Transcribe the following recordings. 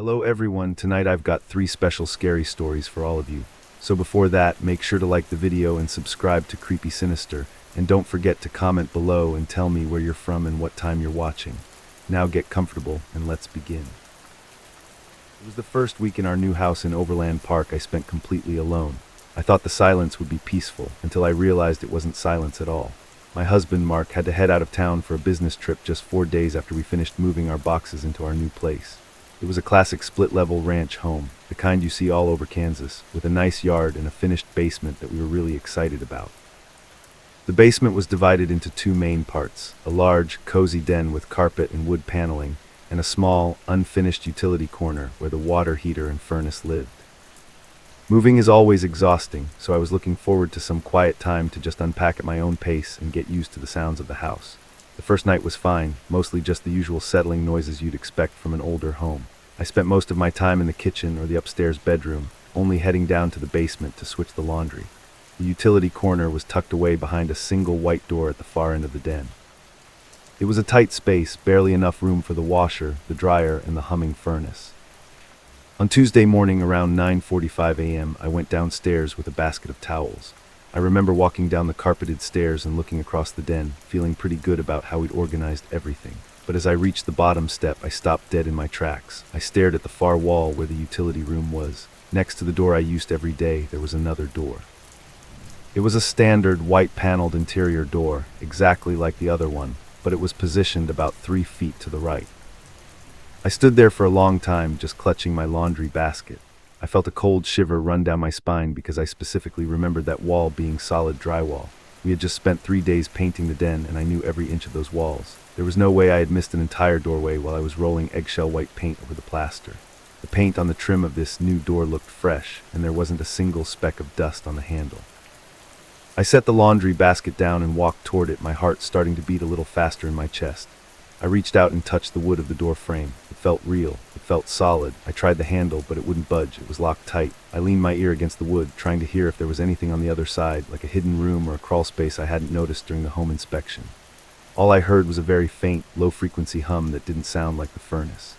Hello everyone, tonight I've got 3 special scary stories for all of you. So before that, make sure to like the video and subscribe to Creepy Sinister, and don't forget to comment below and tell me where you're from and what time you're watching. Now get comfortable and let's begin. It was the first week in our new house in Overland Park I spent completely alone. I thought the silence would be peaceful, until I realized it wasn't silence at all. My husband, Mark, had to head out of town for a business trip just 4 days after we finished moving our boxes into our new place. It was a classic split-level ranch home, the kind you see all over Kansas, with a nice yard and a finished basement that we were really excited about. The basement was divided into 2 main parts, a large, cozy den with carpet and wood paneling, and a small, unfinished utility corner where the water heater and furnace lived. Moving is always exhausting, so I was looking forward to some quiet time to just unpack at my own pace and get used to the sounds of the house. The first night was fine, mostly just the usual settling noises you'd expect from an older home. I spent most of my time in the kitchen or the upstairs bedroom, only heading down to the basement to switch the laundry. The utility corner was tucked away behind a single white door at the far end of the den. It was a tight space, barely enough room for the washer, the dryer, and the humming furnace. On Tuesday morning around 9:45 a.m., I went downstairs with a basket of towels. I remember walking down the carpeted stairs and looking across the den, feeling pretty good about how we'd organized everything. But as I reached the bottom step, I stopped dead in my tracks. I stared at the far wall where the utility room was. Next to the door I used every day, there was another door. It was a standard, white-paneled interior door, exactly like the other one, but it was positioned about 3 feet to the right. I stood there for a long time, just clutching my laundry basket. I felt a cold shiver run down my spine because I specifically remembered that wall being solid drywall. We had just spent 3 days painting the den, and I knew every inch of those walls. There was no way I had missed an entire doorway while I was rolling eggshell white paint over the plaster. The paint on the trim of this new door looked fresh, and there wasn't a single speck of dust on the handle. I set the laundry basket down and walked toward it, my heart starting to beat a little faster in my chest. I reached out and touched the wood of the door frame. It felt real. It felt solid. I tried the handle, but it wouldn't budge. It was locked tight. I leaned my ear against the wood, trying to hear if there was anything on the other side, like a hidden room or a crawl space I hadn't noticed during the home inspection. All I heard was a very faint, low-frequency hum that didn't sound like the furnace.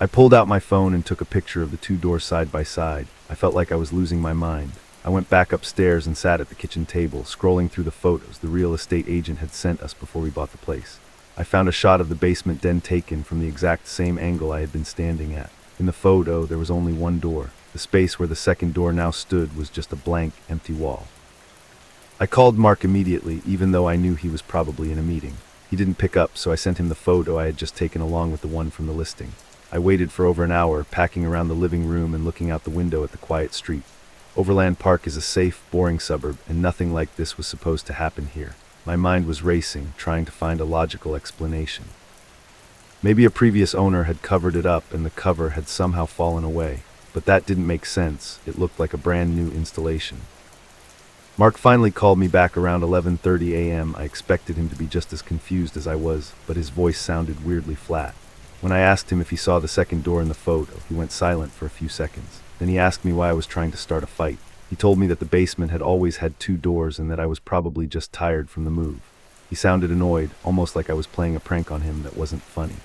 I pulled out my phone and took a picture of the 2 doors side by side. I felt like I was losing my mind. I went back upstairs and sat at the kitchen table, scrolling through the photos the real estate agent had sent us before we bought the place. I found a shot of the basement den taken from the exact same angle I had been standing at. In the photo, there was only 1 door. The space where the second door now stood was just a blank, empty wall. I called Mark immediately, even though I knew he was probably in a meeting. He didn't pick up, so I sent him the photo I had just taken along with the one from the listing. I waited for over an hour, packing around the living room and looking out the window at the quiet street. Overland Park is a safe, boring suburb, and nothing like this was supposed to happen here. My mind was racing, trying to find a logical explanation. Maybe a previous owner had covered it up and the cover had somehow fallen away, but that didn't make sense. It looked like a brand new installation. Mark finally called me back around 11:30 a.m. I expected him to be just as confused as I was, but his voice sounded weirdly flat. When I asked him if he saw the second door in the photo, he went silent for a few seconds. Then he asked me why I was trying to start a fight. He told me that the basement had always had 2 doors and that I was probably just tired from the move. He sounded annoyed, almost like I was playing a prank on him that wasn't funny.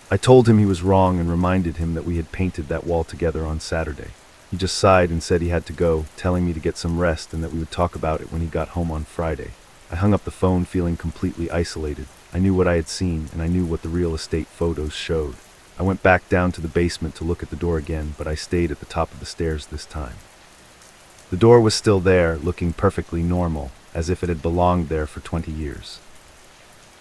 I told him he was wrong and reminded him that we had painted that wall together on Saturday. He just sighed and said he had to go, telling me to get some rest and that we would talk about it when he got home on Friday. I hung up the phone feeling completely isolated. I knew what I had seen, and I knew what the real estate photos showed. I went back down to the basement to look at the door again, but I stayed at the top of the stairs this time. The door was still there, looking perfectly normal, as if it had belonged there for 20 years.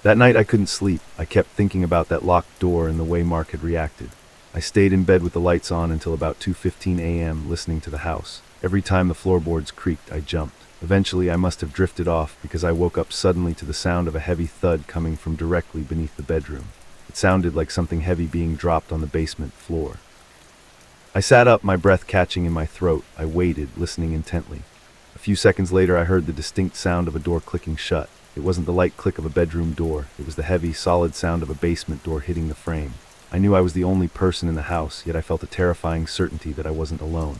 That night I couldn't sleep. I kept thinking about that locked door and the way Mark had reacted. I stayed in bed with the lights on until about 2:15 a.m., listening to the house. Every time the floorboards creaked, I jumped. Eventually I must have drifted off because I woke up suddenly to the sound of a heavy thud coming from directly beneath the bedroom. It sounded like something heavy being dropped on the basement floor. I sat up, my breath catching in my throat. I waited, listening intently. A few seconds later, I heard the distinct sound of a door clicking shut. It wasn't the light click of a bedroom door. It was the heavy, solid sound of a basement door hitting the frame. I knew I was the only person in the house, yet I felt a terrifying certainty that I wasn't alone.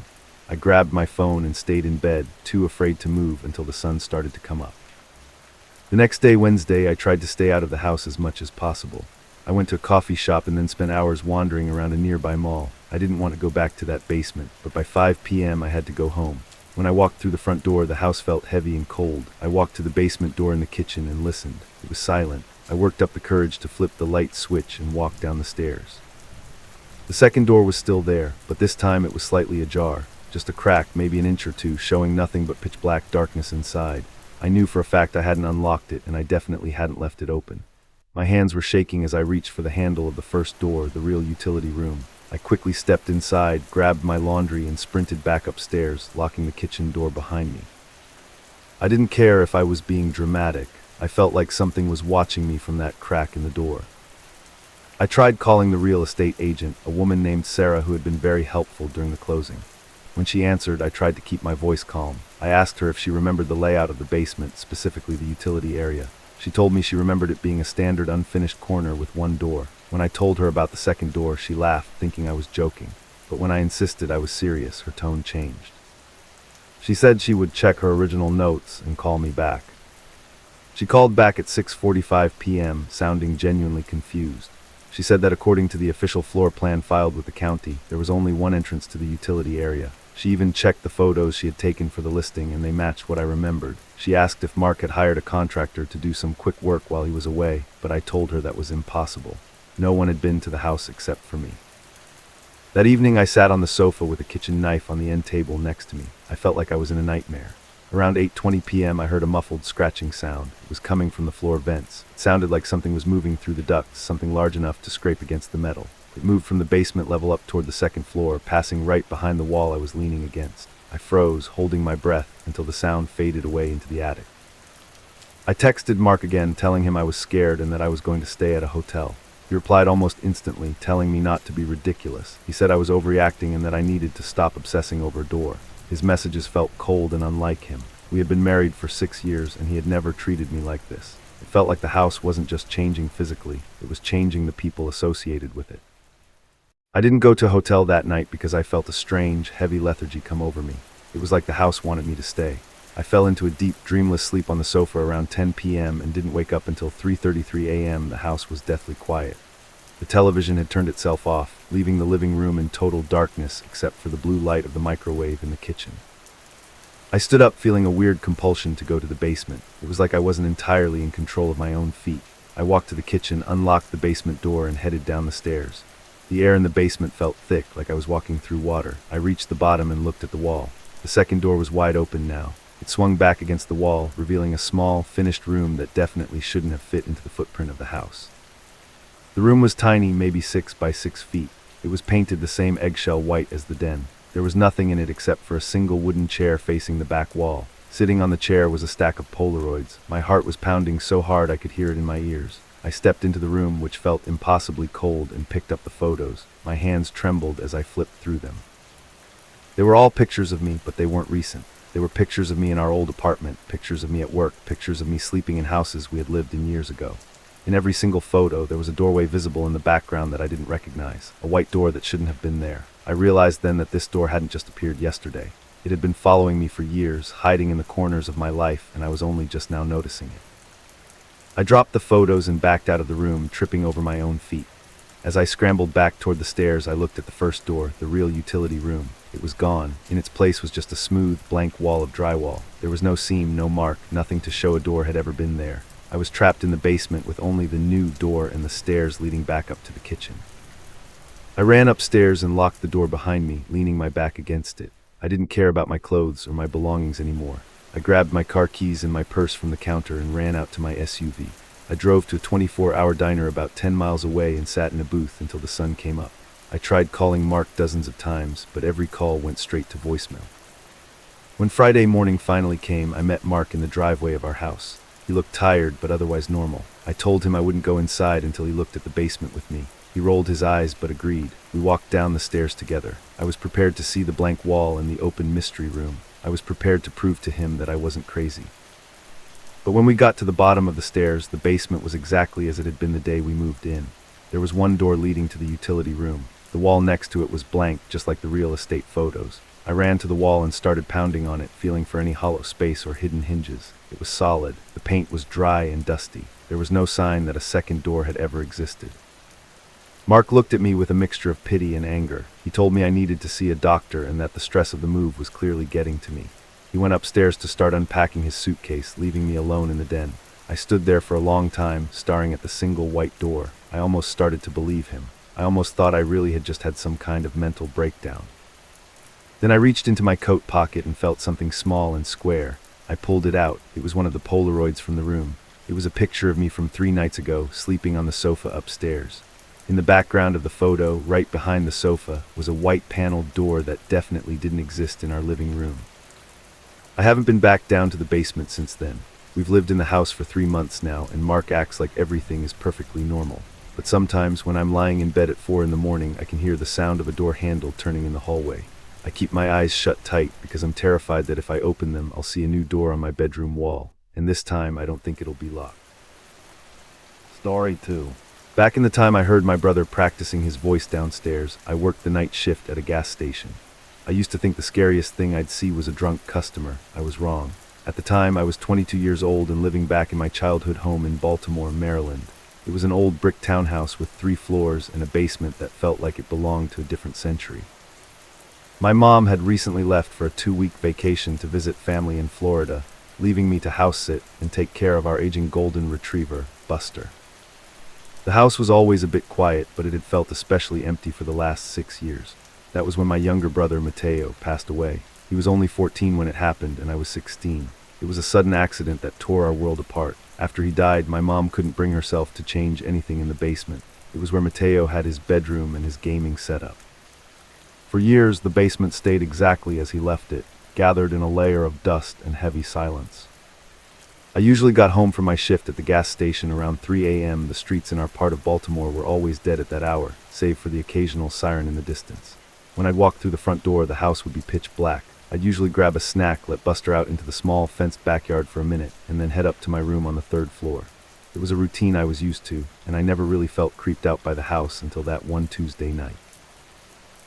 I grabbed my phone and stayed in bed, too afraid to move until the sun started to come up. The next day, Wednesday, I tried to stay out of the house as much as possible. I went to a coffee shop and then spent hours wandering around a nearby mall. I didn't want to go back to that basement, but by 5 p.m. I had to go home. When I walked through the front door, the house felt heavy and cold. I walked to the basement door in the kitchen and listened. It was silent. I worked up the courage to flip the light switch and walk down the stairs. The second door was still there, but this time it was slightly ajar. Just a crack, maybe an inch or two, showing nothing but pitch black darkness inside. I knew for a fact I hadn't unlocked it, and I definitely hadn't left it open. My hands were shaking as I reached for the handle of the first door, the real utility room. I quickly stepped inside, grabbed my laundry, and sprinted back upstairs, locking the kitchen door behind me. I didn't care if I was being dramatic. I felt like something was watching me from that crack in the door. I tried calling the real estate agent, a woman named Sarah who had been very helpful during the closing. When she answered, I tried to keep my voice calm. I asked her if she remembered the layout of the basement, specifically the utility area. She told me she remembered it being a standard unfinished corner with one door. When I told her about the second door, she laughed, thinking I was joking. But when I insisted I was serious, her tone changed. She said she would check her original notes and call me back. She called back at 6:45 p.m., sounding genuinely confused. She said that according to the official floor plan filed with the county, there was only one entrance to the utility area. She even checked the photos she had taken for the listing, and they matched what I remembered. She asked if Mark had hired a contractor to do some quick work while he was away, but I told her that was impossible. No one had been to the house except for me. That evening I sat on the sofa with a kitchen knife on the end table next to me. I felt like I was in a nightmare. Around 8:20 p.m. I heard a muffled scratching sound. It was coming from the floor vents. It sounded like something was moving through the ducts, something large enough to scrape against the metal. It moved from the basement level up toward the second floor, passing right behind the wall I was leaning against. I froze, holding my breath, until the sound faded away into the attic. I texted Mark again, telling him I was scared and that I was going to stay at a hotel. He replied almost instantly, telling me not to be ridiculous. He said I was overreacting and that I needed to stop obsessing over a door. His messages felt cold and unlike him. We had been married for 6 years, and he had never treated me like this. It felt like the house wasn't just changing physically, it was changing the people associated with it. I didn't go to a hotel that night because I felt a strange, heavy lethargy come over me. It was like the house wanted me to stay. I fell into a deep, dreamless sleep on the sofa around 10 p.m. and didn't wake up until 3:33 a.m. The house was deathly quiet. The television had turned itself off, leaving the living room in total darkness except for the blue light of the microwave in the kitchen. I stood up, feeling a weird compulsion to go to the basement. It was like I wasn't entirely in control of my own feet. I walked to the kitchen, unlocked the basement door, and headed down the stairs. The air in the basement felt thick, like I was walking through water. I reached the bottom and looked at the wall. The second door was wide open now. It swung back against the wall, revealing a small, finished room that definitely shouldn't have fit into the footprint of the house. The room was tiny, maybe 6 by 6 feet. It was painted the same eggshell white as the den. There was nothing in it except for a single wooden chair facing the back wall. Sitting on the chair was a stack of Polaroids. My heart was pounding so hard I could hear it in my ears. I stepped into the room, which felt impossibly cold, and picked up the photos. My hands trembled as I flipped through them. They were all pictures of me, but they weren't recent. They were pictures of me in our old apartment, pictures of me at work, pictures of me sleeping in houses we had lived in years ago. In every single photo, there was a doorway visible in the background that I didn't recognize, a white door that shouldn't have been there. I realized then that this door hadn't just appeared yesterday. It had been following me for years, hiding in the corners of my life, and I was only just now noticing it. I dropped the photos and backed out of the room, tripping over my own feet. As I scrambled back toward the stairs, I looked at the first door, the real utility room. It was gone. In its place was just a smooth, blank wall of drywall. There was no seam, no mark, nothing to show a door had ever been there. I was trapped in the basement with only the new door and the stairs leading back up to the kitchen. I ran upstairs and locked the door behind me, leaning my back against it. I didn't care about my clothes or my belongings anymore. I grabbed my car keys and my purse from the counter and ran out to my SUV. I drove to a 24-hour diner about 10 miles away and sat in a booth until the sun came up. I tried calling Mark dozens of times, but every call went straight to voicemail. When Friday morning finally came, I met Mark in the driveway of our house. He looked tired, but otherwise normal. I told him I wouldn't go inside until he looked at the basement with me. He rolled his eyes, but agreed. We walked down the stairs together. I was prepared to see the blank wall and the open mystery room. I was prepared to prove to him that I wasn't crazy. But when we got to the bottom of the stairs, the basement was exactly as it had been the day we moved in. There was one door leading to the utility room. The wall next to it was blank, just like the real estate photos. I ran to the wall and started pounding on it, feeling for any hollow space or hidden hinges. It was solid. The paint was dry and dusty. There was no sign that a second door had ever existed. Mark looked at me with a mixture of pity and anger. He told me I needed to see a doctor and that the stress of the move was clearly getting to me. He went upstairs to start unpacking his suitcase, leaving me alone in the den. I stood there for a long time, staring at the single white door. I almost started to believe him. I almost thought I really had just had some kind of mental breakdown. Then I reached into my coat pocket and felt something small and square. I pulled it out. It was one of the Polaroids from the room. It was a picture of me from 3 nights ago, sleeping on the sofa upstairs. In the background of the photo, right behind the sofa, was a white paneled door that definitely didn't exist in our living room. I haven't been back down to the basement since then. We've lived in the house for 3 months now, and Mark acts like everything is perfectly normal. But sometimes, when I'm lying in bed at 4 in the morning, I can hear the sound of a door handle turning in the hallway. I keep my eyes shut tight because I'm terrified that if I open them, I'll see a new door on my bedroom wall. And this time, I don't think it'll be locked. Story 2. Back in the time I heard my brother practicing his voice downstairs, I worked the night shift at a gas station. I used to think the scariest thing I'd see was a drunk customer. I was wrong. At the time, I was 22 years old and living back in my childhood home in Baltimore, Maryland. It was an old brick townhouse with 3 floors and a basement that felt like it belonged to a different century. My mom had recently left for a 2-week vacation to visit family in Florida, leaving me to house sit and take care of our aging golden retriever, Buster. The house was always a bit quiet, but it had felt especially empty for the last 6 years. That was when my younger brother, Mateo, passed away. He was only 14 when it happened, and I was 16. It was a sudden accident that tore our world apart. After he died, my mom couldn't bring herself to change anything in the basement. It was where Mateo had his bedroom and his gaming setup. For years, the basement stayed exactly as he left it, gathered in a layer of dust and heavy silence. I usually got home from my shift at the gas station around 3 a.m. The streets in our part of Baltimore were always dead at that hour, save for the occasional siren in the distance. When I'd walk through the front door, the house would be pitch black. I'd usually grab a snack, let Buster out into the small fenced backyard for a minute, and then head up to my room on the 3rd floor. It was a routine I was used to, and I never really felt creeped out by the house until that one Tuesday night.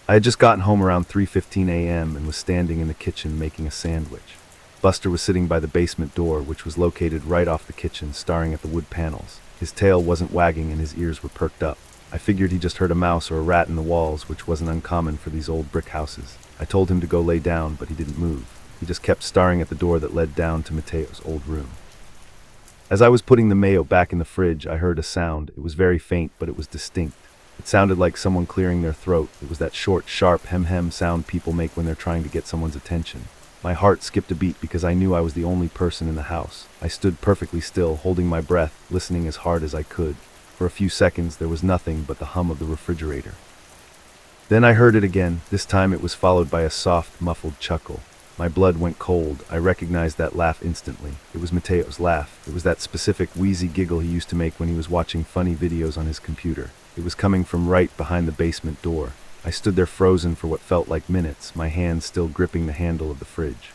I had just gotten home around 3:15 a.m. and was standing in the kitchen making a sandwich. Buster was sitting by the basement door, which was located right off the kitchen, staring at the wood panels. His tail wasn't wagging and his ears were perked up. I figured he just heard a mouse or a rat in the walls, which wasn't uncommon for these old brick houses. I told him to go lay down, but he didn't move. He just kept staring at the door that led down to Mateo's old room. As I was putting the mayo back in the fridge, I heard a sound. It was very faint, but it was distinct. It sounded like someone clearing their throat. It was that short, sharp hem-hem sound people make when they're trying to get someone's attention. My heart skipped a beat because I knew I was the only person in the house. I stood perfectly still, holding my breath, listening as hard as I could. For a few seconds, there was nothing but the hum of the refrigerator. Then I heard it again. This time it was followed by a soft, muffled chuckle. My blood went cold. I recognized that laugh instantly. It was Mateo's laugh. It was that specific wheezy giggle he used to make when he was watching funny videos on his computer. It was coming from right behind the basement door. I stood there frozen for what felt like minutes, my hands still gripping the handle of the fridge.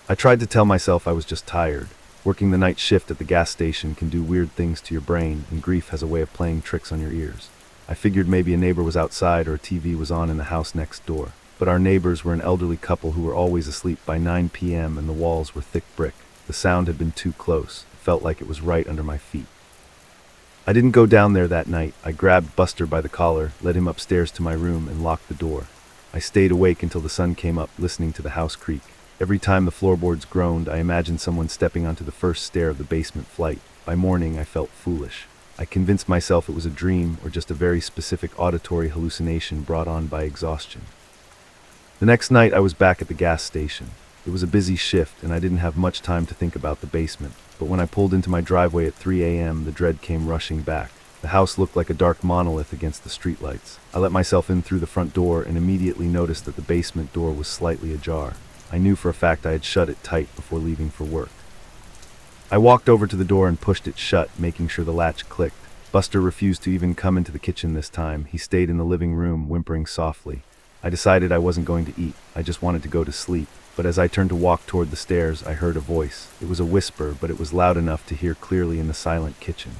I tried to tell myself I was just tired. Working the night shift at the gas station can do weird things to your brain, and grief has a way of playing tricks on your ears. I figured maybe a neighbor was outside or a TV was on in the house next door. But our neighbors were an elderly couple who were always asleep by 9 p.m. and the walls were thick brick. The sound had been too close. It felt like it was right under my feet. I didn't go down there that night. I grabbed Buster by the collar, led him upstairs to my room, and locked the door. I stayed awake until the sun came up, listening to the house creak. Every time the floorboards groaned, I imagined someone stepping onto the first stair of the basement flight. By morning, I felt foolish. I convinced myself it was a dream or just a very specific auditory hallucination brought on by exhaustion. The next night, I was back at the gas station. It was a busy shift, and I didn't have much time to think about the basement. But when I pulled into my driveway at 3 a.m., the dread came rushing back. The house looked like a dark monolith against the streetlights. I let myself in through the front door and immediately noticed that the basement door was slightly ajar. I knew for a fact I had shut it tight before leaving for work. I walked over to the door and pushed it shut, making sure the latch clicked. Buster refused to even come into the kitchen this time. He stayed in the living room, whimpering softly. I decided I wasn't going to eat. I just wanted to go to sleep. But as I turned to walk toward the stairs, I heard a voice. It was a whisper, but it was loud enough to hear clearly in the silent kitchen.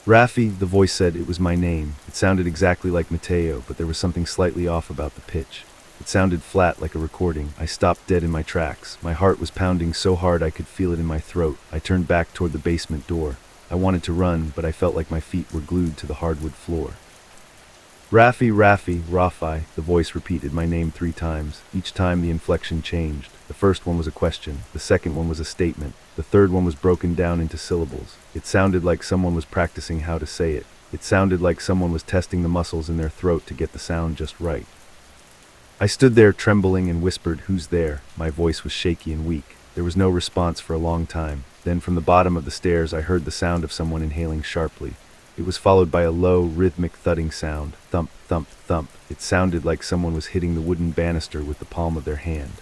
Rafi, the voice said. It was my name. It sounded exactly like Mateo, but there was something slightly off about the pitch. It sounded flat, like a recording. I stopped dead in my tracks. My heart was pounding so hard I could feel it in my throat. I turned back toward the basement door. I wanted to run, but I felt like my feet were glued to the hardwood floor. Rafi, the voice repeated my name 3 times. Each time the inflection changed. The first one was a question, the second one was a statement, the third one was broken down into syllables. It sounded like someone was practicing how to say it. It sounded like someone was testing the muscles in their throat to get the sound just right. I stood there trembling and whispered, "Who's there?" My voice was shaky and weak. There was no response for a long time. Then from the bottom of the stairs I heard the sound of someone inhaling sharply. It was followed by a low, rhythmic thudding sound. Thump, thump, thump. It sounded like someone was hitting the wooden banister with the palm of their hand.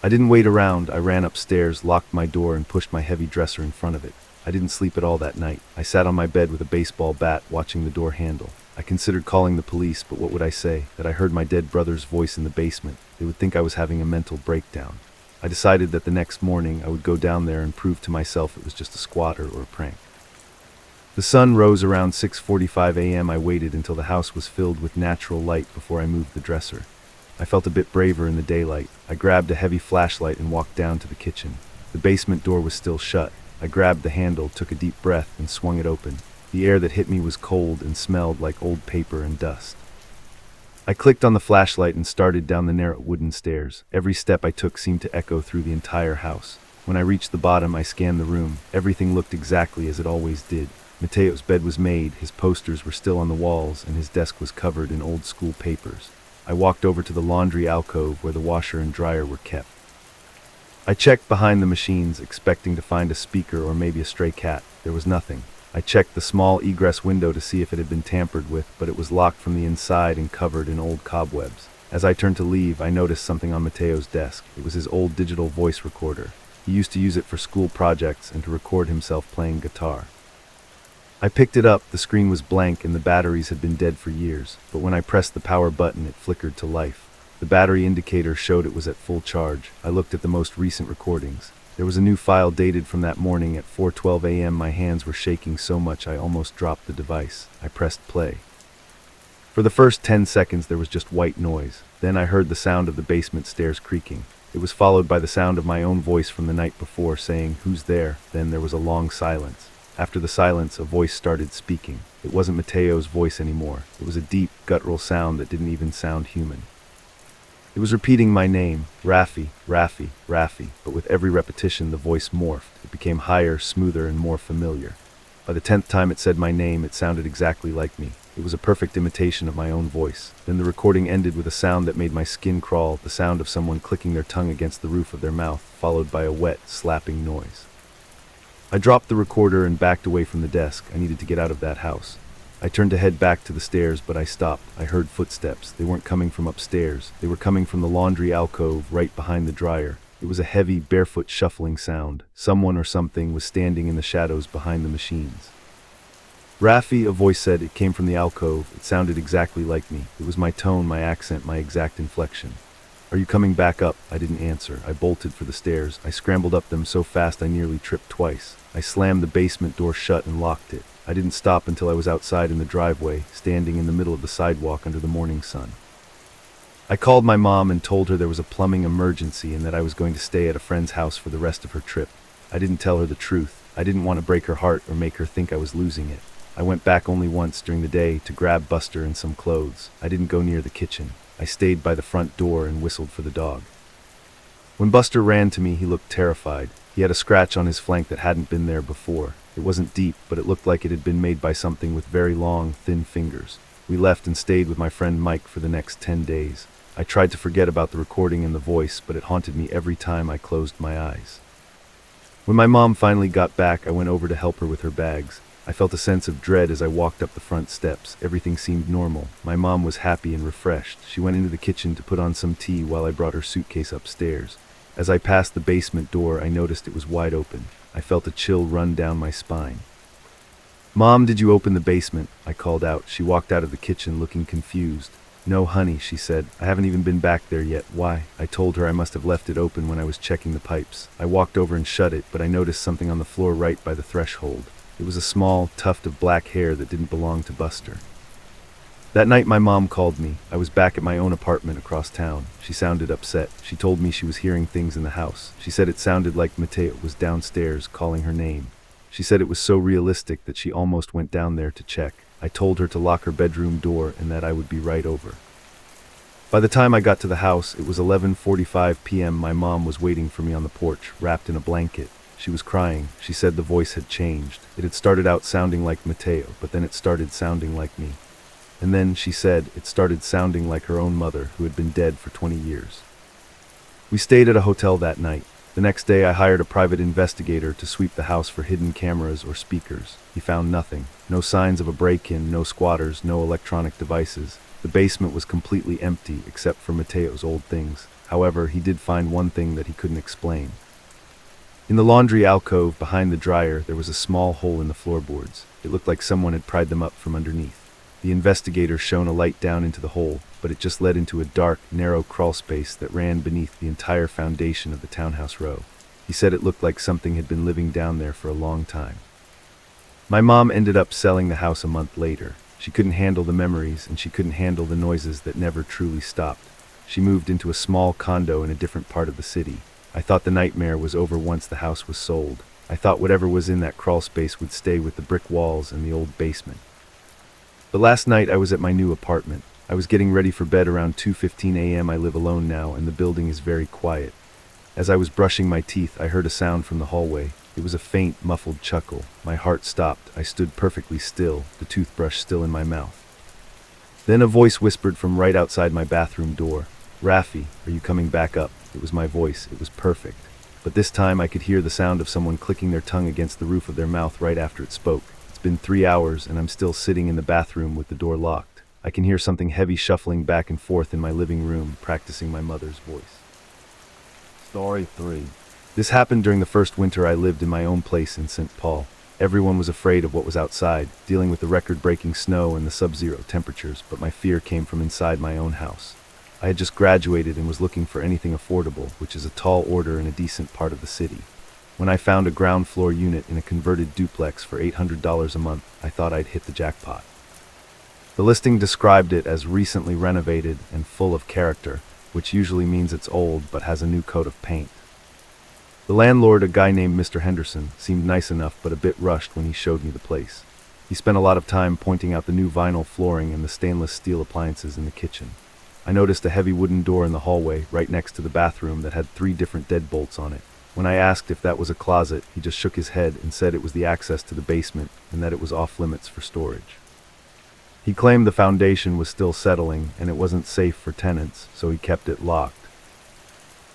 I didn't wait around. I ran upstairs, locked my door, and pushed my heavy dresser in front of it. I didn't sleep at all that night. I sat on my bed with a baseball bat, watching the door handle. I considered calling the police, but what would I say? That I heard my dead brother's voice in the basement. They would think I was having a mental breakdown. I decided that the next morning I would go down there and prove to myself it was just a squatter or a prank. The sun rose around 6:45 a.m. I waited until the house was filled with natural light before I moved the dresser. I felt a bit braver in the daylight. I grabbed a heavy flashlight and walked down to the kitchen. The basement door was still shut. I grabbed the handle, took a deep breath, and swung it open. The air that hit me was cold and smelled like old paper and dust. I clicked on the flashlight and started down the narrow wooden stairs. Every step I took seemed to echo through the entire house. When I reached the bottom, I scanned the room. Everything looked exactly as it always did. Mateo's bed was made, his posters were still on the walls, and his desk was covered in old-school papers. I walked over to the laundry alcove where the washer and dryer were kept. I checked behind the machines, expecting to find a speaker or maybe a stray cat. There was nothing. I checked the small egress window to see if it had been tampered with, but it was locked from the inside and covered in old cobwebs. As I turned to leave, I noticed something on Mateo's desk. It was his old digital voice recorder. He used to use it for school projects and to record himself playing guitar. I picked it up. The screen was blank and the batteries had been dead for years, but when I pressed the power button, it flickered to life. The battery indicator showed it was at full charge. I looked at the most recent recordings. There was a new file dated from that morning at 4:12 a.m. My hands were shaking so much I almost dropped the device. I pressed play. For the first 10 seconds there was just white noise. Then I heard the sound of the basement stairs creaking. It was followed by the sound of my own voice from the night before saying, "Who's there?" Then there was a long silence. After the silence, a voice started speaking. It wasn't Mateo's voice anymore. It was a deep, guttural sound that didn't even sound human. It was repeating my name, Rafi, Rafi, Rafi, but with every repetition the voice morphed. It became higher, smoother, and more familiar. By the 10th time it said my name, it sounded exactly like me. It was a perfect imitation of my own voice. Then the recording ended with a sound that made my skin crawl, the sound of someone clicking their tongue against the roof of their mouth, followed by a wet, slapping noise. I dropped the recorder and backed away from the desk. I needed to get out of that house. I turned to head back to the stairs, but I stopped. I heard footsteps. They weren't coming from upstairs. They were coming from the laundry alcove right behind the dryer. It was a heavy, barefoot shuffling sound. Someone or something was standing in the shadows behind the machines. Rafi, a voice said. It came from the alcove. It sounded exactly like me. It was my tone, my accent, my exact inflection. "Are you coming back up?" I didn't answer. I bolted for the stairs. I scrambled up them so fast I nearly tripped twice. I slammed the basement door shut and locked it. I didn't stop until I was outside in the driveway, standing in the middle of the sidewalk under the morning sun. I called my mom and told her there was a plumbing emergency and that I was going to stay at a friend's house for the rest of her trip. I didn't tell her the truth. I didn't want to break her heart or make her think I was losing it. I went back only once during the day to grab Buster and some clothes. I didn't go near the kitchen. I stayed by the front door and whistled for the dog. When Buster ran to me, he looked terrified. He had a scratch on his flank that hadn't been there before. It wasn't deep, but it looked like it had been made by something with very long, thin fingers. We left and stayed with my friend Mike for the next 10 days. I tried to forget about the recording and the voice, but it haunted me every time I closed my eyes. When my mom finally got back, I went over to help her with her bags. I felt a sense of dread as I walked up the front steps. Everything seemed normal. My mom was happy and refreshed. She went into the kitchen to put on some tea while I brought her suitcase upstairs. As I passed the basement door, I noticed it was wide open. I felt a chill run down my spine. "Mom, did you open the basement?" I called out. She walked out of the kitchen looking confused. "No, honey," she said. "I haven't even been back there yet." "Why?" I told her I must have left it open when I was checking the pipes. I walked over and shut it, but I noticed something on the floor right by the threshold. It was a small tuft of black hair that didn't belong to Buster. That night my mom called me. I was back at my own apartment across town. She sounded upset. She told me she was hearing things in the house. She said it sounded like Mateo was downstairs calling her name. She said it was so realistic that she almost went down there to check. I told her to lock her bedroom door and that I would be right over. By the time I got to the house, it was 11:45 p.m. My mom was waiting for me on the porch, wrapped in a blanket. She was crying. She said the voice had changed. It had started out sounding like Mateo, but then it started sounding like me. And then, she said, it started sounding like her own mother, who had been dead for 20 years. We stayed at a hotel that night. The next day, I hired a private investigator to sweep the house for hidden cameras or speakers. He found nothing. No signs of a break-in, no squatters, no electronic devices. The basement was completely empty, except for Mateo's old things. However, he did find one thing that he couldn't explain. In the laundry alcove behind the dryer, there was a small hole in the floorboards. It looked like someone had pried them up from underneath. The investigator shone a light down into the hole, but it just led into a dark, narrow crawl space that ran beneath the entire foundation of the townhouse row. He said it looked like something had been living down there for a long time. My mom ended up selling the house a month later. She couldn't handle the memories, and she couldn't handle the noises that never truly stopped. She moved into a small condo in a different part of the city. I thought the nightmare was over once the house was sold. I thought whatever was in that crawl space would stay with the brick walls and the old basement. But last night I was at my new apartment. I was getting ready for bed around 2:15 a.m. I live alone now, and the building is very quiet. As I was brushing my teeth, I heard a sound from the hallway. It was a faint, muffled chuckle. My heart stopped. I stood perfectly still, the toothbrush still in my mouth. Then a voice whispered from right outside my bathroom door. "Rafi, are you coming back up?" It was my voice. It was perfect. But this time I could hear the sound of someone clicking their tongue against the roof of their mouth right after it spoke. It's been 3 hours, and I'm still sitting in the bathroom with the door locked. I can hear something heavy shuffling back and forth in my living room, practicing my mother's voice. Story 3. This happened during the first winter I lived in my own place in St. Paul. Everyone was afraid of what was outside, dealing with the record-breaking snow and the sub-zero temperatures, but my fear came from inside my own house. I had just graduated and was looking for anything affordable, which is a tall order in a decent part of the city. When I found a ground floor unit in a converted duplex for $800 a month, I thought I'd hit the jackpot. The listing described it as recently renovated and full of character, which usually means it's old but has a new coat of paint. The landlord, a guy named Mr. Henderson, seemed nice enough but a bit rushed when he showed me the place. He spent a lot of time pointing out the new vinyl flooring and the stainless steel appliances in the kitchen. I noticed a heavy wooden door in the hallway right next to the bathroom that had 3 different deadbolts on it. When I asked if that was a closet, he just shook his head and said it was the access to the basement and that it was off limits for storage. He claimed the foundation was still settling and it wasn't safe for tenants, so he kept it locked.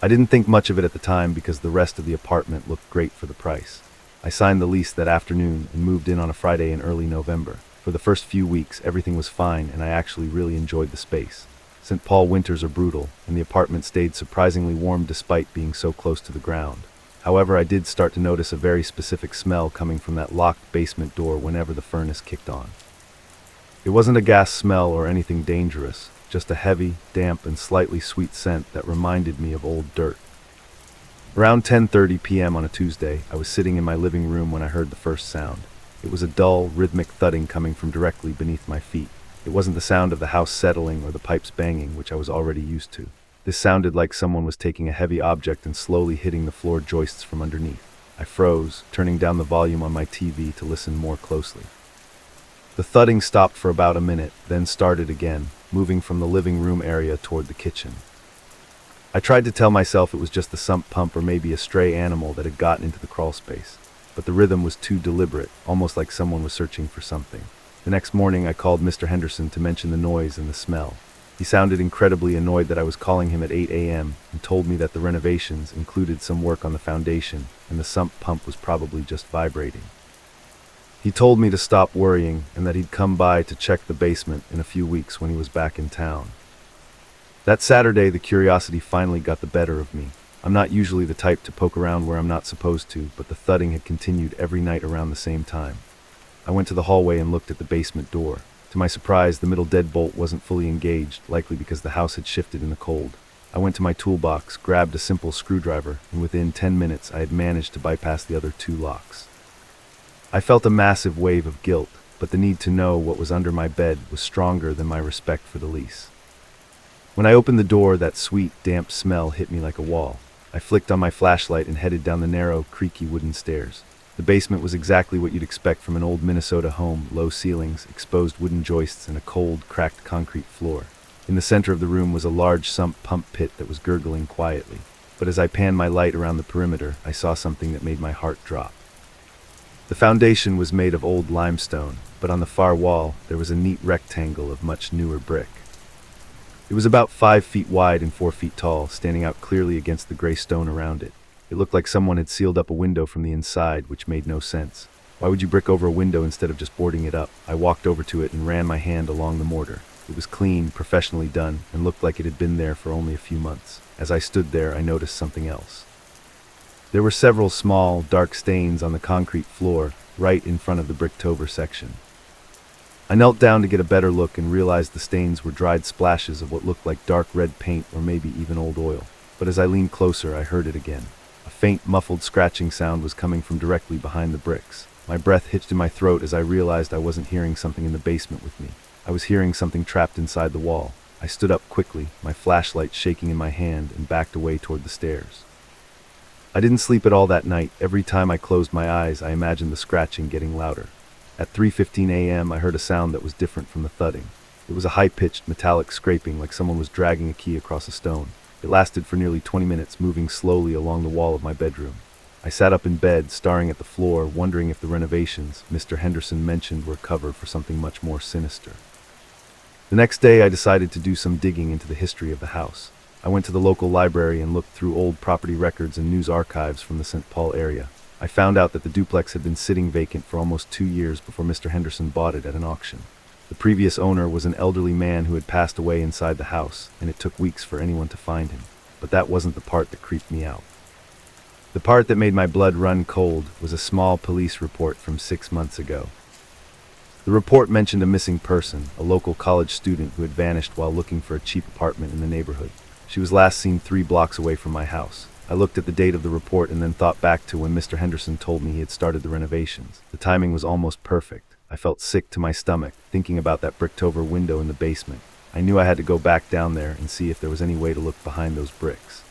I didn't think much of it at the time because the rest of the apartment looked great for the price. I signed the lease that afternoon and moved in on a Friday in early November. For the first few weeks, everything was fine and I actually really enjoyed the space. St. Paul winters are brutal, and the apartment stayed surprisingly warm despite being so close to the ground. However, I did start to notice a very specific smell coming from that locked basement door whenever the furnace kicked on. It wasn't a gas smell or anything dangerous, just a heavy, damp, and slightly sweet scent that reminded me of old dirt. Around 10:30 p.m. on a Tuesday, I was sitting in my living room when I heard the first sound. It was a dull, rhythmic thudding coming from directly beneath my feet. It wasn't the sound of the house settling or the pipes banging, which I was already used to. This sounded like someone was taking a heavy object and slowly hitting the floor joists from underneath. I froze, turning down the volume on my TV to listen more closely. The thudding stopped for about a minute, then started again, moving from the living room area toward the kitchen. I tried to tell myself it was just the sump pump or maybe a stray animal that had gotten into the crawl space, but the rhythm was too deliberate, almost like someone was searching for something. The next morning, I called Mr. Henderson to mention the noise and the smell. He sounded incredibly annoyed that I was calling him at 8 a.m. and told me that the renovations included some work on the foundation and the sump pump was probably just vibrating. He told me to stop worrying and that he'd come by to check the basement in a few weeks when he was back in town. That Saturday, the curiosity finally got the better of me. I'm not usually the type to poke around where I'm not supposed to, but the thudding had continued every night around the same time. I went to the hallway and looked at the basement door. To my surprise, the middle deadbolt wasn't fully engaged, likely because the house had shifted in the cold. I went to my toolbox, grabbed a simple screwdriver, and within 10 minutes I had managed to bypass the other 2 locks. I felt a massive wave of guilt, but the need to know what was under my bed was stronger than my respect for the lease. When I opened the door, that sweet, damp smell hit me like a wall. I flicked on my flashlight and headed down the narrow, creaky wooden stairs. The basement was exactly what you'd expect from an old Minnesota home: low ceilings, exposed wooden joists, and a cold, cracked concrete floor. In the center of the room was a large sump pump pit that was gurgling quietly. But as I panned my light around the perimeter, I saw something that made my heart drop. The foundation was made of old limestone, but on the far wall there was a neat rectangle of much newer brick. It was about 5 feet wide and 4 feet tall, standing out clearly against the gray stone around it. It looked like someone had sealed up a window from the inside, which made no sense. Why would you brick over a window instead of just boarding it up? I walked over to it and ran my hand along the mortar. It was clean, professionally done, and looked like it had been there for only a few months. As I stood there, I noticed something else. There were several small, dark stains on the concrete floor, right in front of the bricked-over section. I knelt down to get a better look and realized the stains were dried splashes of what looked like dark red paint or maybe even old oil. But as I leaned closer, I heard it again. A faint, muffled scratching sound was coming from directly behind the bricks. My breath hitched in my throat as I realized I wasn't hearing something in the basement with me. I was hearing something trapped inside the wall. I stood up quickly, my flashlight shaking in my hand, and backed away toward the stairs. I didn't sleep at all that night. Every time I closed my eyes, I imagined the scratching getting louder. At 3:15 a.m., I heard a sound that was different from the thudding. It was a high-pitched, metallic scraping, like someone was dragging a key across a stone. It lasted for nearly 20 minutes, moving slowly along the wall of my bedroom. I sat up in bed, staring at the floor, wondering if the renovations Mr. Henderson mentioned were cover for something much more sinister. The next day, I decided to do some digging into the history of the house. I went to the local library and looked through old property records and news archives from the St. Paul area. I found out that the duplex had been sitting vacant for almost 2 years before Mr. Henderson bought it at an auction. The previous owner was an elderly man who had passed away inside the house, and it took weeks for anyone to find him. But that wasn't the part that creeped me out. The part that made my blood run cold was a small police report from 6 months ago. The report mentioned a missing person, a local college student who had vanished while looking for a cheap apartment in the neighborhood. She was last seen 3 blocks away from my house. I looked at the date of the report and then thought back to when Mr. Henderson told me he had started the renovations. The timing was almost perfect. I felt sick to my stomach, thinking about that bricked-over window in the basement. I knew I had to go back down there and see if there was any way to look behind those bricks.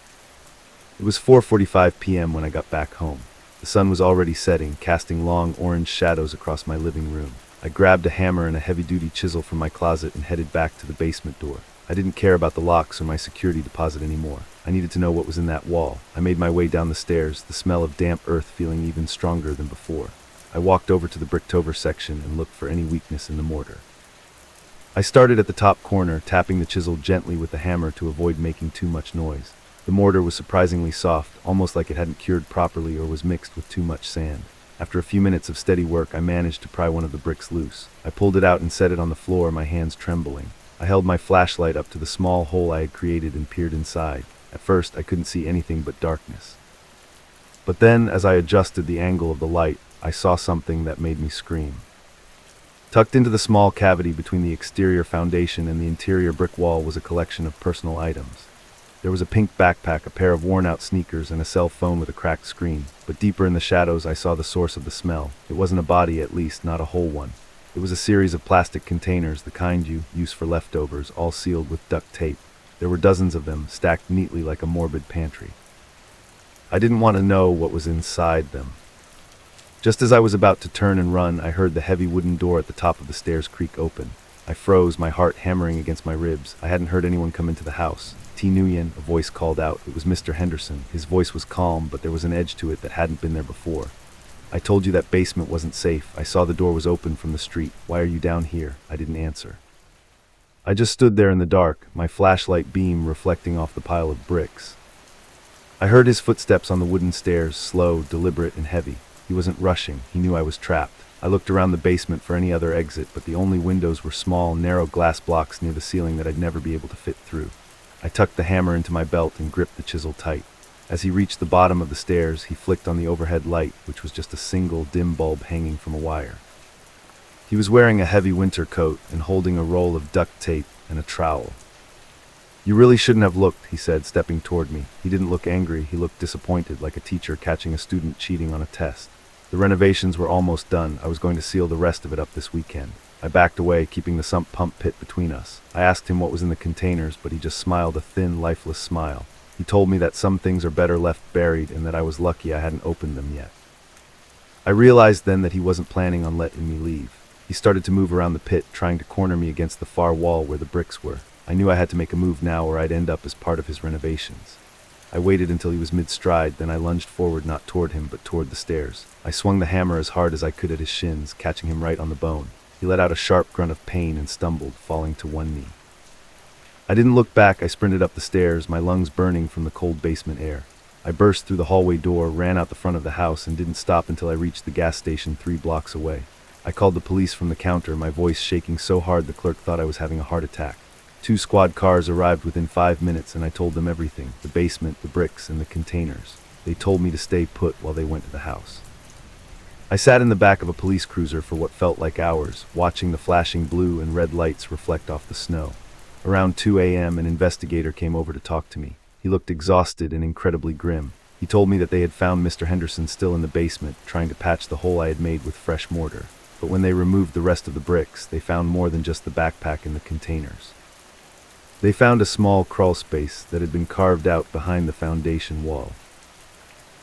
It was 4:45 p.m. when I got back home. The sun was already setting, casting long orange shadows across my living room. I grabbed a hammer and a heavy-duty chisel from my closet and headed back to the basement door. I didn't care about the locks or my security deposit anymore. I needed to know what was in that wall. I made my way down the stairs, the smell of damp earth feeling even stronger than before. I walked over to the bricked-over section and looked for any weakness in the mortar. I started at the top corner, tapping the chisel gently with the hammer to avoid making too much noise. The mortar was surprisingly soft, almost like it hadn't cured properly or was mixed with too much sand. After a few minutes of steady work, I managed to pry one of the bricks loose. I pulled it out and set it on the floor, my hands trembling. I held my flashlight up to the small hole I had created and peered inside. At first, I couldn't see anything but darkness. But then, as I adjusted the angle of the light, I saw something that made me scream. Tucked into the small cavity between the exterior foundation and the interior brick wall was a collection of personal items. There was a pink backpack, a pair of worn-out sneakers, and a cell phone with a cracked screen. But deeper in the shadows, I saw the source of the smell. It wasn't a body, at least, not a whole one. It was a series of plastic containers, the kind you use for leftovers, all sealed with duct tape. There were dozens of them, stacked neatly like a morbid pantry. I didn't want to know what was inside them. Just as I was about to turn and run, I heard the heavy wooden door at the top of the stairs creak open. I froze, my heart hammering against my ribs. I hadn't heard anyone come into the house. T. Nguyen, a voice called out. It was Mr. Henderson. His voice was calm, but there was an edge to it that hadn't been there before. I told you that basement wasn't safe. I saw the door was open from the street. Why are you down here? I didn't answer. I just stood there in the dark, my flashlight beam reflecting off the pile of bricks. I heard his footsteps on the wooden stairs, slow, deliberate, and heavy. He wasn't rushing. He knew I was trapped. I looked around the basement for any other exit, but the only windows were small, narrow glass blocks near the ceiling that I'd never be able to fit through. I tucked the hammer into my belt and gripped the chisel tight. As he reached the bottom of the stairs, he flicked on the overhead light, which was just a single dim bulb hanging from a wire. He was wearing a heavy winter coat and holding a roll of duct tape and a trowel. "You really shouldn't have looked," he said, stepping toward me. He didn't look angry. He looked disappointed, like a teacher catching a student cheating on a test. The renovations were almost done. I was going to seal the rest of it up this weekend. I backed away, keeping the sump pump pit between us. I asked him what was in the containers, but he just smiled a thin, lifeless smile. He told me that some things are better left buried and that I was lucky I hadn't opened them yet. I realized then that he wasn't planning on letting me leave. He started to move around the pit, trying to corner me against the far wall where the bricks were. I knew I had to make a move now or I'd end up as part of his renovations. I waited until he was mid-stride, then I lunged forward, not toward him, but toward the stairs. I swung the hammer as hard as I could at his shins, catching him right on the bone. He let out a sharp grunt of pain and stumbled, falling to one knee. I didn't look back. I sprinted up the stairs, my lungs burning from the cold basement air. I burst through the hallway door, ran out the front of the house, and didn't stop until I reached the gas station 3 blocks away. I called the police from the counter, my voice shaking so hard the clerk thought I was having a heart attack. 2 squad cars arrived within 5 minutes, and I told them everything: the basement, the bricks, and the containers. They told me to stay put while they went to the house. I sat in the back of a police cruiser for what felt like hours, watching the flashing blue and red lights reflect off the snow. Around 2 a.m., an investigator came over to talk to me. He looked exhausted and incredibly grim. He told me that they had found Mr. Henderson still in the basement, trying to patch the hole I had made with fresh mortar. But when they removed the rest of the bricks, they found more than just the backpack and the containers. They found a small crawl space that had been carved out behind the foundation wall.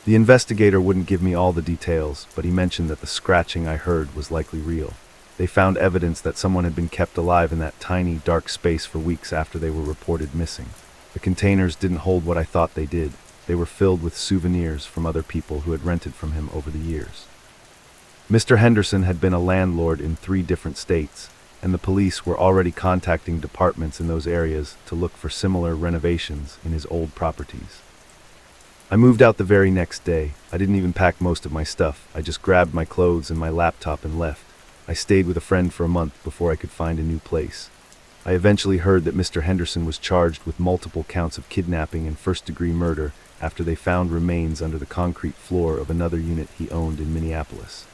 The investigator wouldn't give me all the details, but he mentioned that the scratching I heard was likely real. They found evidence that someone had been kept alive in that tiny, dark space for weeks after they were reported missing. The containers didn't hold what I thought they did. They were filled with souvenirs from other people who had rented from him over the years. Mr. Henderson had been a landlord in 3 different states, and the police were already contacting departments in those areas to look for similar renovations in his old properties. I moved out the very next day. I didn't even pack most of my stuff. I just grabbed my clothes and my laptop and left. I stayed with a friend for a month before I could find a new place. I eventually heard that Mr. Henderson was charged with multiple counts of kidnapping and first-degree murder after they found remains under the concrete floor of another unit he owned in Minneapolis.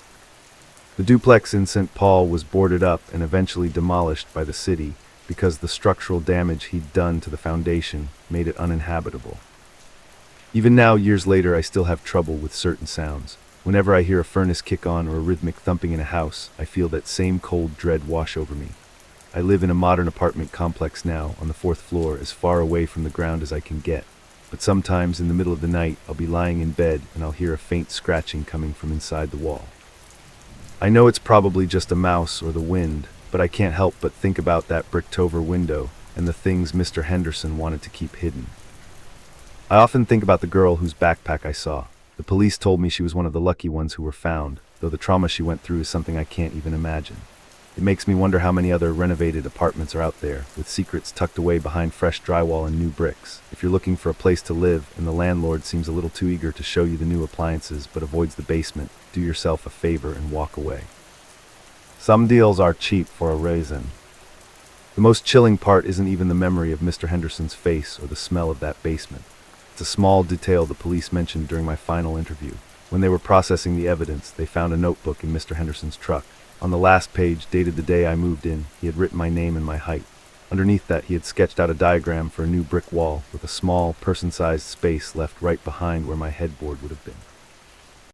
The duplex in St. Paul was boarded up and eventually demolished by the city because the structural damage he'd done to the foundation made it uninhabitable. Even now, years later, I still have trouble with certain sounds. Whenever I hear a furnace kick on or a rhythmic thumping in a house, I feel that same cold dread wash over me. I live in a modern apartment complex now, on the 4th floor, as far away from the ground as I can get. But sometimes in the middle of the night, I'll be lying in bed and I'll hear a faint scratching coming from inside the wall. I know it's probably just a mouse or the wind, but I can't help but think about that bricked-over window and the things Mr. Henderson wanted to keep hidden. I often think about the girl whose backpack I saw. The police told me she was one of the lucky ones who were found, though the trauma she went through is something I can't even imagine. It makes me wonder how many other renovated apartments are out there, with secrets tucked away behind fresh drywall and new bricks. If you're looking for a place to live, and the landlord seems a little too eager to show you the new appliances but avoids the basement, do yourself a favor and walk away. Some deals are cheap for a reason. The most chilling part isn't even the memory of Mr. Henderson's face or the smell of that basement. It's a small detail the police mentioned during my final interview. When they were processing the evidence, they found a notebook in Mr. Henderson's truck. On the last page, dated the day I moved in, he had written my name and my height. Underneath that, he had sketched out a diagram for a new brick wall with a small, person-sized space left right behind where my headboard would have been.